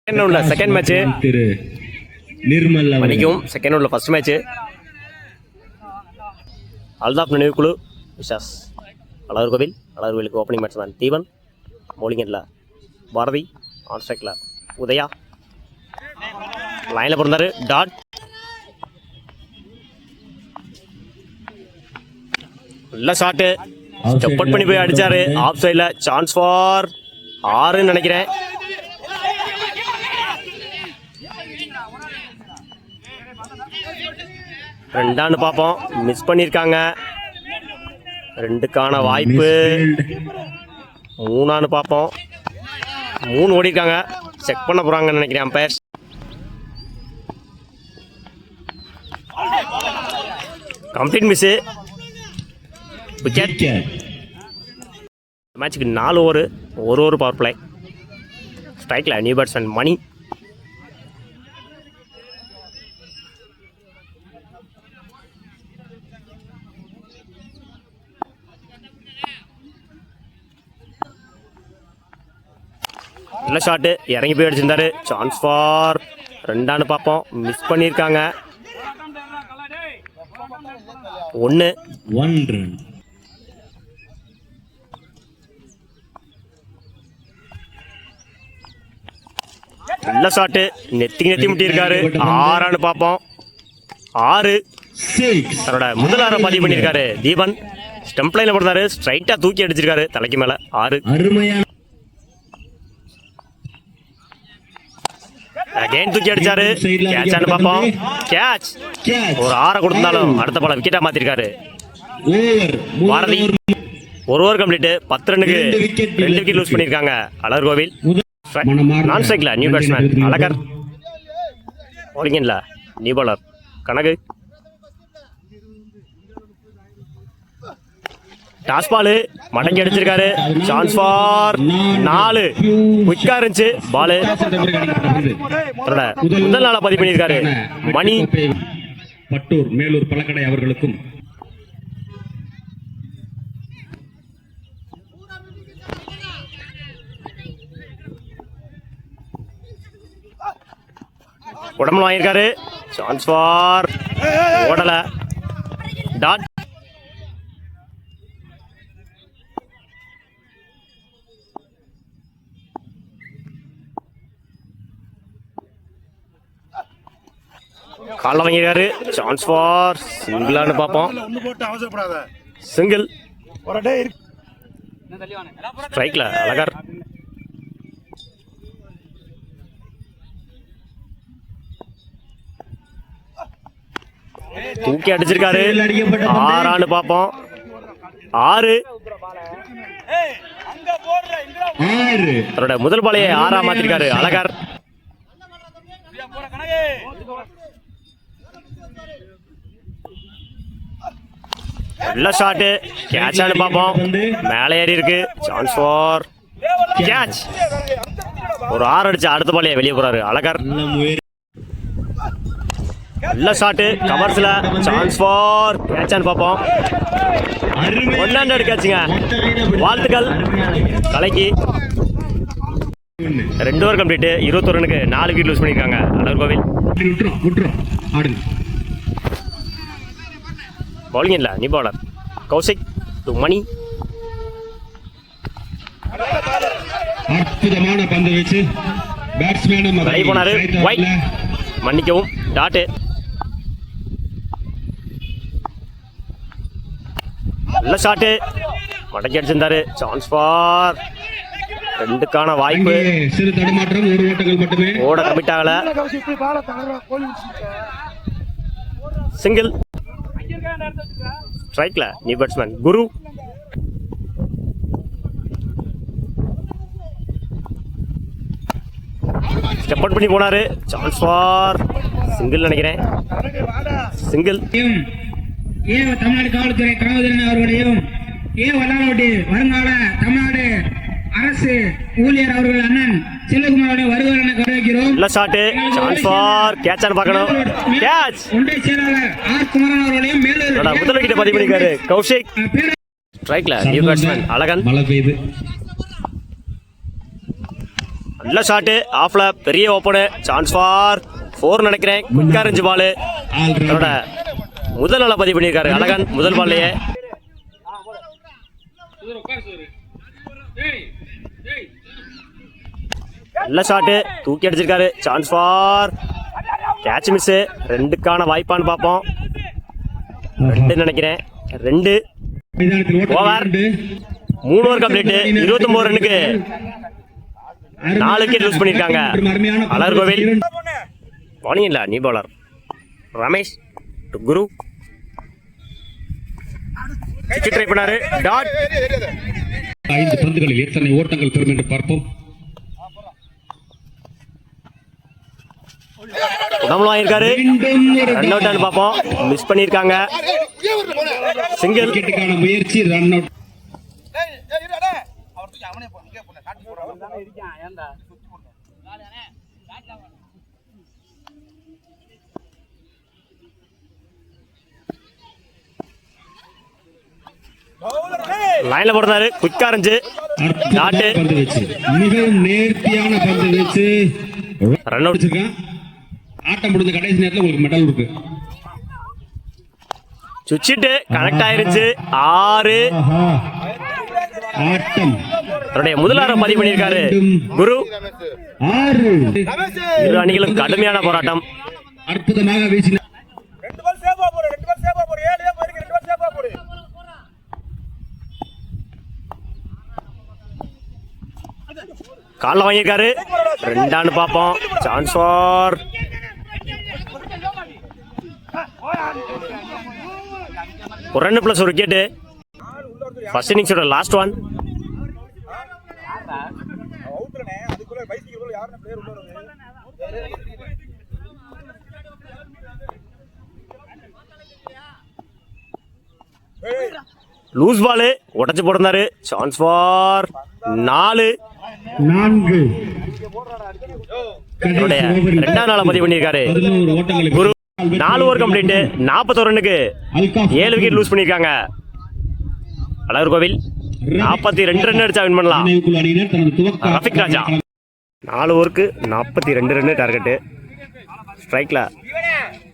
Second match திரு நிர்மல் மணிக்கும் second உள்ள first match Altaf நினைவு குழு Visha's அழகர்கோவிலுக்கு opening batsman தீவன், பவுலிங்கில் Bharathi, on ஸ்ட்ரைக்கில் உதயா, லைனில் பிறந்தார் டாட், நல்ல ஷாட்டு ஸ்டெப் அவுட் பண்ணி போய் அடிச்சாரு ஆஃப் சைடில். சான்ஸ் ஃபார் 6ன்னு நினைக்கிறேன். ரெண்டான்னு பார்ப்போம், மிஸ் பண்ணியிருக்காங்க. 2க்கான வாய்ப்பு. 3ஆன்னு பார்ப்போம், 3 ஓடிருக்காங்க. செக் பண்ண போகிறாங்கன்னு நினைக்கிறேன் அம்பையர்ஸ். Complete miss, wicket. மேட்சுக்கு 4 ஓவர், 1 ஓவர் பவர் பிளே. ஸ்ட்ரைக்கில் நியூ பேட்ஸ்மேன் மணி. நல்ல ஷாட்டு இறங்கி போய் அடிச்சிருந்தாரு. சான்ஸ் ஃபார் 2ஆன்னு பார்ப்போம், மிஸ் பண்ணியிருக்காங்க. 1 நல்ல ஷாட்டு நெத்தி முட்டியிருக்காரு. 6ஆன்னு பார்ப்போம். 6 தன்னோட முதல் 6 பதிவு பண்ணியிருக்காரு தீபன். ஸ்டம்ப் லைனில் போடுறாரு, ஸ்ட்ரைட்டாக தூக்கி அடிச்சிருக்காரு தலைக்கு மேலே. 6 அகைன் தூக்கி அடிச்சாரு. கேட்சான்னு பார்ப்போம். கேட்ச். ஒரு 6 கொடுத்தாலும் அடுத்த பால விக்கெட்டா மாத்திருக்காரு பாரதி. 1 over complete. 10 ரன்னுக்கு 2 விக்கெட் லூஸ் பண்ணிருக்காங்க அழகர்கோவில். நான் ஸ்ட்ரைக்ல நியூ பேட்ஸ்மேன் அழகர், பவுலிங்கில் new bowler Kanagu. Toss ball மடங்கி அடிச்சிருக்காரு. Chance for 4. குயிக்கா இருந்துச்சு பாலு. முதல் நாளா பதிவு பண்ணியிருக்காரு மணி. பட்டூர் மேலூர் பழக்கடை அவர்களுக்கும் உடம்புல வாங்கியிருக்காரு. சான்ஸ் ஃபார் ஓடல. டாட். காலில் வாங்கியிருக்காரு. சான்ஸ் ஃபார் சிங்கிளான்னு பார்ப்போம். சிங்கிள். ஸ்ட்ரைக்கில் அழகர். தூக்கி அடிச்சிருக்காரு. 6ஆன்னு பார்ப்போம். 6 தன்னோட முதல் பாலையை 6ஆ மாத்திருக்காரு அழகர். நல்ல ஷாட்டு கேட்சான்னு பார்ப்போம். மேலே ஏறி இருக்கு. Chance for catch. ஒரு 6 அடிச்சு அடுத்த பாலையை வெளியே போறாரு அழகர். நல்ல ஷாட்டு கவர்ஸ்ல. சான்ஸ் ஃபார் கேட்சான்னு பார்ப்போம். 100 கேட்சுங்க. வாழ்த்துக்கள் கலைக்கு. 2 ஓவர் கம்ப்ளீட். 21 ரன்னுக்கு 4 விக்கெட் லூஸ் பண்ணியிருக்காங்க அழகர்கோவில். பவுலிங் இல்லை நியூ பவுலர் கௌசிக் டு மணி. அற்புதமான பந்து வீச்சு. பேட்ஸ்மேனும் வெளியே போனாரு. ஒயிட். மன்னிக்கவும் டாட்டு. நல்ல ஷாட்டு மடக்கி அடிச்சிருந்தாரு. சான்ஸ் ஃபார் 2க்கான வாய்ப்பு. சிறு தடுமாற்றம். 1 ஓட்டங்கள் மட்டுமே. ஓட கமிட் ஆகல. சிங்கிள். ஸ்ட்ரைக்ல நியூ பேட்ஸ்மேன் குரு. ஸ்டெப் அவுட் பண்ணி போனாரு. சான்ஸ் ஃபார் சிங்கிள் நினைக்கிறேன். சிங்கிள். தமிழ்நாடு காவல்துறை கனகதிரன் அவர்களையும் வல்லாரோட்டி வருங்கால தமிழ்நாடு அரசு ஊழியர் அவர்கள் அண்ணன் செல்வகுமாரோட வருவார் என கருதுகிறோம். நல்ல ஷாட். சான்ஸ் ஃபார் கேட்ச் பார்க்கணும். கேட்ச். ஒன்றை செயலாளர் ஆர் குமரன் அவர்களையும் மேலூர் முதல் விக்கெட் பதிவு பண்ணிருக்காரு கௌஷிக். ஸ்ட்ரைக்ல நியூ பேட்ஸ்மேன் அழகன். மழை பெய்யுது. நல்ல ஷாட்டு ஆஃப்ல பெரிய ஓப்பனு சான்ஸ் ஃபார் 4 நினைக்கிறேன். குயிக்கா இருந்துச்சு பால். அவரோட முதல் நல்லா பதிவு பண்ணியிருக்காரு அழகன் முதல் பால்லையே. நல்ல ஷாட்டு தூக்கி அடிச்சிருக்காரு. Chance for catch miss. 2க்கான வாய்ப்பான்னு பார்ப்போம். 2 நினைக்கிறேன். 2 ஓவர். 3 over complete. 29 ரன்னுக்கு 4 விக்கெட் லூஸ் பண்ணியிருக்காங்க அழகர் கோவில். வார்னிங் இல்லை, நீ bowler Ramesh to Guru try பண்ணாரு. டாட். 5 பந்துகளில் எத்தனை ஓட்டங்கள் பெறும் என்று பார்ப்போம். உடம்புல வாங்கியிருக்காரு. ரன் அவுட் பார்ப்போம். மிஸ் பண்ணியிருக்காங்க. சிங்கிள். விக்கெட்டுக்கான முயற்சி ரன் அவுட். லைன்ல போடுறாரு. குயிக்கா இருந்துச்சு. டாட்டு. பந்து வச்சு மிகவும் நேர்த்தியான பந்து வச்சு ரன் அவுட். ஆட்டம் முடிஞ்ச கடைசி நேரத்தில் உங்களுக்கு மெடல் இருக்கு. சுவிட்சிட்டு கனெக்ட் ஆயிருச்சு. 6. ஆட்டம் அவருடைய முதல் ஆரம் பதிவு பண்ணியிருக்காரு குரு. 6. இரு அணிகளும் கடுமையான போராட்டம். அற்புதமாக வீசினார். காலில் வாங்கியிருக்காரு. 2 பார்ப்போம். சான்ஸ் ஃபார் ஒரு ரன் பிளஸ் ஒரு விக்கெட்டு. ஃபர்ஸ்ட் இன்னிங்ஸோட லாஸ்ட் ஒன். லூஸ் பால் உடச்சு போட்டிருந்தாரு. Chance for 4. 4. 2ஆம் நாள பதிவு பண்ணியிருக்காரு குரு. 4 ஓவர் கம்ப்ளீட். 41 ரன்னுக்கு 7 விக்கெட் லூஸ் பண்ணியிருக்காங்க அழகர் கோவில். 42 ரன் அடிச்சா வின் பண்ணலாம் ரஃபிக் ராஜா. 4 ஓவருக்கு 42 ரன் டார்கெட்டு. ஸ்ட்ரைக்ல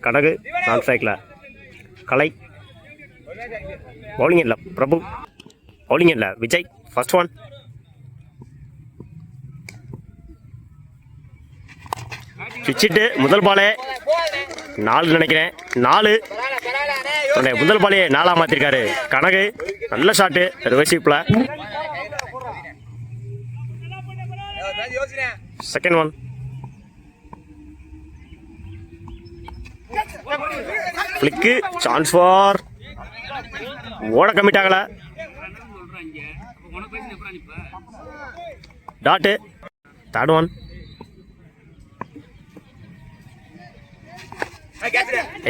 கனகு, நான் ஸ்ட்ரைக்ல கலை. பவுலிங் இல்லை பிரபு, பவுலிங் இல்லை விஜய். First one. பிச்சிட்டு முதல் பாலே 4 நினைக்கிறேன். 4. முதல் பாலே 4 மாத்திருக்காரு கனகு. நல்ல ஷாட்டு ரிவர்ஷிப்ல. Second one. Flick. Chance for ஓட கமிட் ஆகல. டாட்டு. Third one.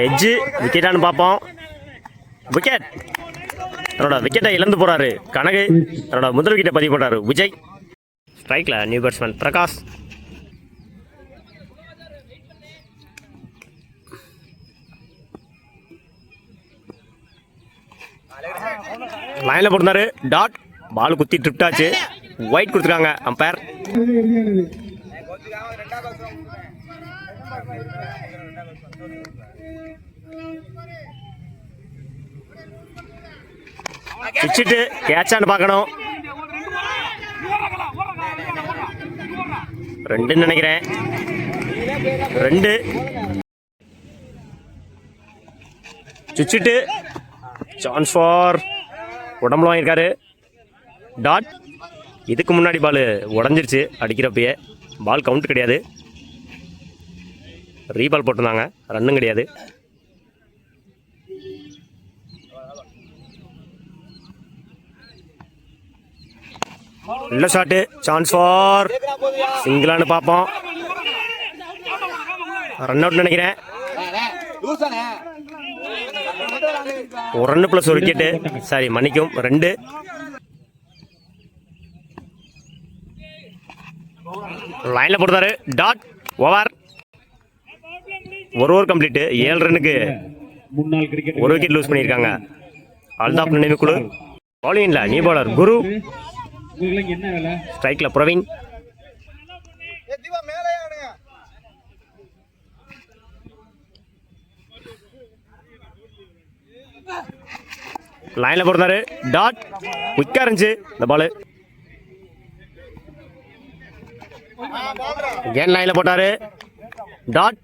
எட்ஜு விக்கெட்டானு பார்ப்போம். விக்கெட். தன்னோட விக்கெட்டை இழந்து போறாரு கனகு. தன்னோட முதல் விக்கெட்டை பதிவு பண்றாரு விஜய். ஸ்ட்ரைக்ல நியூ பேட்ஸ்மேன் பிரகாஷ். லைன்ல போட்டாரு. டாட். பால் குத்தி ட்ரிப்ட் ஆச்சு. ஒயிட் கொடுத்துருக்காங்க அம்பையர். பிச்சிட்டு கேட்சான்னு பார்க்கணும். 2 நினைக்கிறேன். 2. சுச்சிட்டு சான்ஸ் ஃபார் உடம்புல வாங்கியிருக்காரு. டாட். இதுக்கு முன்னாடி பால் உடஞ்சிருச்சு அடிக்கிறப்பயே. பால் கவுண்ட் கிடையாது. ரீபால் போட்டிருந்தாங்க. ரன்னும் கிடையாது. நல்ல ஷாட்டு. சான்ஸ் ஃபார் சிங்கிளானு பார்ப்போம். ரன் அவுட் நினைக்கிறேன். 1 ரன் பிளஸ் ஒரு விக்கெட்டு. சாரி மன்னிக்கும் 2. லைன்ல போட்டாரு. டாட். ஓவர். 1 over complete. 7 ரன்னுக்கு 1 விக்கெட் லூஸ் பண்ணியிருக்காங்க அல்தாப் நினைவு குழு. பவுலிங்ல நியூ பவுலர் குரு. ஸ்ட்ரைக்ல பிரவீன். லைனில் போடுறாரு. டாட் குயிக்காக இருந்துச்சு இந்த பால். கேன் லைனில் போட்டாரு. டாட்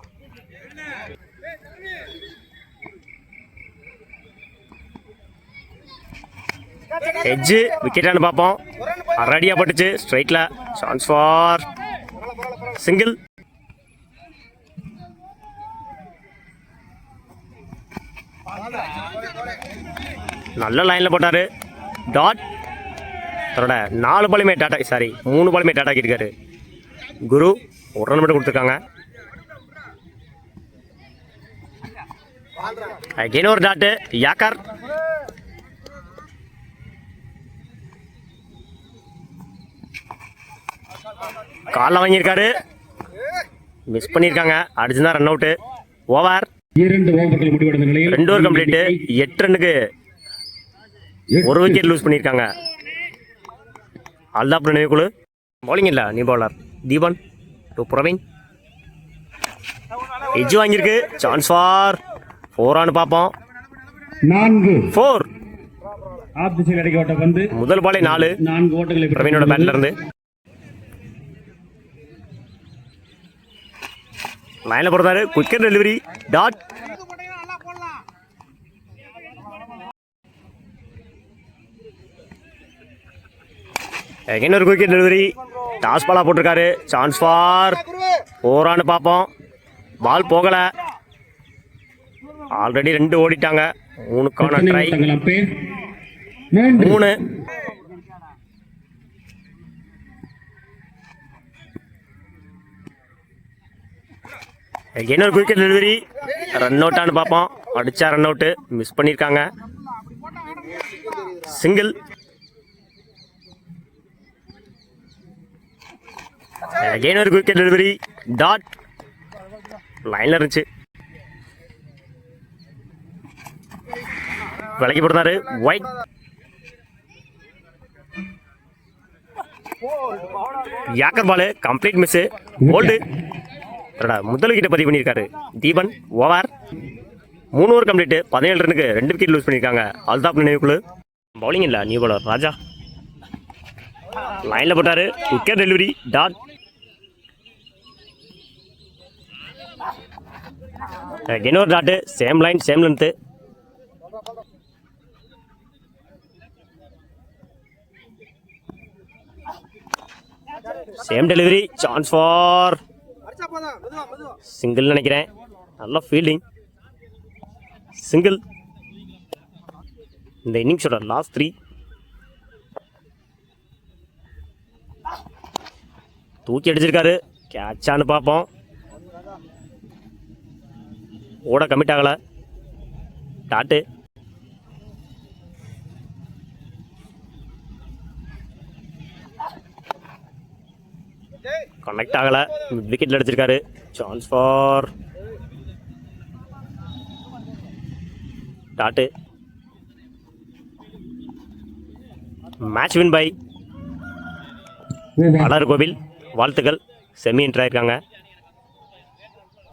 எட்ஜு விக்கெட்டானு பார்ப்போம். ரெடியாக பட்டுச்சு ஸ்ட்ரைட்டில். Chance for single. நல்ல லைனில் போட்டார். டாட் அதோட 4 பாலுமே டாட்டா, சாரி 3 பாலுமே டாட்டா ஆக்கியிருக்காரு. குரு ஒரு ரன் மட்டும் கொடுத்துருக்காங்க. அகைன் ஒரு டாட்டு. யாக்கர் காலில் வாங்கியிருக்காரு. மிஸ் பண்ணியிருக்காங்க. அடிச்சுதான் ரன் அவுட்டு. ஓவர். 2 ஓவர்கள் முடிவடைந்த நிலையில் 2 ஓவர் கம்ப்ளீட்டு. 8 ரன்னுக்கு 1 விக்கெட் லூஸ் பண்ணியிருக்காங்க. அல்தாப் நினைவுக்குழு. பவுலிங் இல்லை, நீ bowler. Deepan to Praveen. Edge வாங்கியிருக்கு. சான்ஸ் ஃபார் 4 பார்ப்போம். 4 ஆப் திசையில் அடிக்கப்பட்ட பந்து. முதல் பாலே 4 ஓட்டங்களை பிரவீனோட பேட்ல இருந்து. லைனில் போடுறாரு. Quicker delivery. டாட் ஒரு குயிக்கர் டெலிவரி. டாஸ் பாலா போட்டிருக்காரு. சான்ஸ் ஃபார் 4 பார்ப்போம். பால் போகலை. ஆல்ரெடி 2 ஓடிட்டாங்க. 3க்கான ட்ரை. 3 ஒரு குயிக்கர் டெலிவரி. ரன் அவுட்டானு பார்ப்போம். அடிச்சா ரன் அவுட்டு. மிஸ் பண்ணியிருக்காங்க. சிங்கிள். ஒரு குயிக்கர் டெலிவரி. டாட் லைனில் இருந்துச்சு. விலைக்கு போடுறாரு. Wide. Yorker ball complete miss. Bowled. முதல் விக்கெட்டை பதிவு பண்ணியிருக்காரு தீபன். ஓவர். 3 over complete. 17 ரன்னுக்கு 2 விக்கெட் லூஸ் பண்ணியிருக்காங்க. அல்தாப் நினைவுக்குழு. பவுலிங் இல்லை, நியூ பவுலர் ராஜா. லைனில் போட்டார். Wicket delivery. டாட் இன்னொரு dot. Same line same length. Same delivery. Chance for single நினைக்கிறேன். நல்ல ஃபீல்டிங். சிங்கிள். இந்த இன்னிங்ஸோட லாஸ்ட் 3. தூக்கி அடிச்சிருக்காரு. கேட்சான்னு பார்ப்போம். ஓட கமிட் ஆகலை. டாட்டு. கனெக்ட் ஆகலை. விக்கெட்டில் அடிச்சிருக்காரு. Chance for dot. Match win by அலர் கோவில். வாழ்த்துக்கள். செமி என்ட்ராயிருக்காங்க.